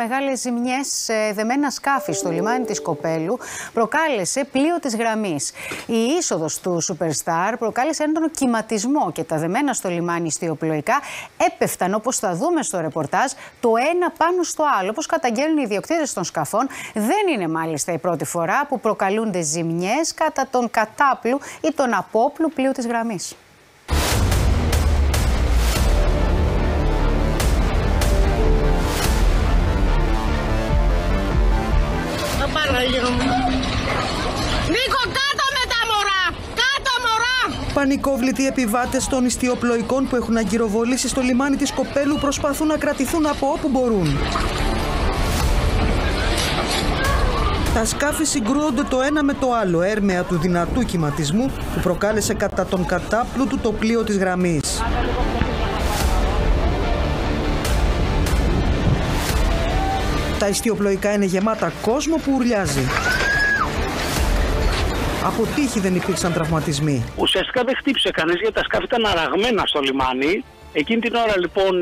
μεγάλες ζημιές σε δεμένα σκάφη στο λιμάνι της Κοπέλου προκάλεσε πλοίο της γραμμής. Η είσοδος του Superstar προκάλεσε έντονο κυματισμό και τα δεμένα στο λιμάνι ιστιοπλοϊκά έπεφταν, όπως θα δούμε στο ρεπορτάζ, το ένα πάνω στο άλλο. Όπως καταγγέλνουν οι ιδιοκτήτες των σκαφών, δεν είναι μάλιστα η πρώτη φορά που προκαλούνται ζημιές κατά τον κατάπλου ή τον απόπλου πλοίου της γραμμής. Νίκο, κάτω με τα μωρά! Κάτω, μωρά! Πανικόβλητοι επιβάτες των ιστιοπλοϊκών που έχουν αγκυροβολήσει στο λιμάνι της Κοπέλου προσπαθούν να κρατηθούν από όπου μπορούν. Τα σκάφη συγκρούονται το ένα με το άλλο, έρμεα του δυνατού κυματισμού που προκάλεσε κατά τον κατάπλου του το πλοίο της γραμμής. Τα ιστιοπλοϊκά είναι γεμάτα κόσμο που ουρλιάζει. Από τύχη δεν υπήρξαν τραυματισμοί. Ουσιαστικά δεν χτύπησε κανείς γιατί τα σκάφη ήταν αραγμένα στο λιμάνι. Εκείνη την ώρα λοιπόν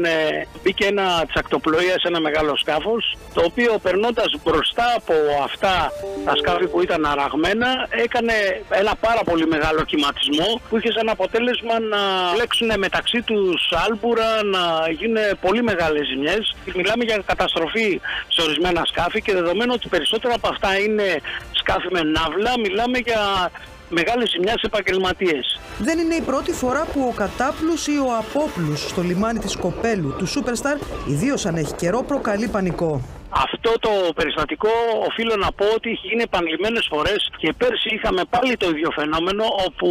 μπήκε ένα τσακτοπλοεία σε ένα μεγάλο σκάφος, το οποίο περνώντας μπροστά από αυτά τα σκάφη που ήταν αραγμένα έκανε ένα πάρα πολύ μεγάλο κυματισμό που είχε σαν αποτέλεσμα να μπλέξουν μεταξύ τους άλμπουρα, να γίνουν πολύ μεγάλες ζημιές. Μιλάμε για καταστροφή σε ορισμένα σκάφη και δεδομένου ότι περισσότερα από αυτά είναι σκάφη με ναύλα, μιλάμε για μεγάλη ζημιά σε επαγγελματίες. Δεν είναι η πρώτη φορά που ο κατάπλους ή ο απόπλους στο λιμάνι της Κοπέλου του Superstar, ιδίως αν έχει καιρό, προκαλεί πανικό. Αυτό το περιστατικό οφείλω να πω ότι έχει γίνει επανειλημμένες φορές και πέρσι είχαμε πάλι το ίδιο φαινόμενο, όπου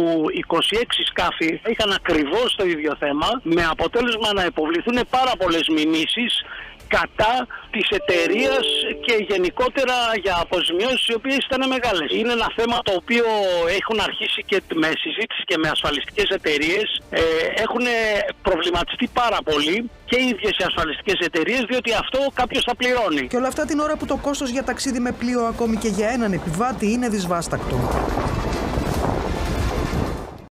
26 σκάφη είχαν ακριβώς το ίδιο θέμα, με αποτέλεσμα να υποβληθούν πάρα πολλές μηνύσεις κατά της εταιρείας και γενικότερα για αποζημιώσεις οι οποίες ήταν μεγάλες. Είναι ένα θέμα το οποίο έχουν αρχίσει και με συζήτηση και με ασφαλιστικές εταιρείες. Έχουν προβληματιστεί πάρα πολύ και οι ίδιες οι ασφαλιστικές εταιρείες, διότι αυτό κάποιος θα πληρώνει. Και όλα αυτά την ώρα που το κόστος για ταξίδι με πλοίο ακόμη και για έναν επιβάτη είναι δυσβάστακτο.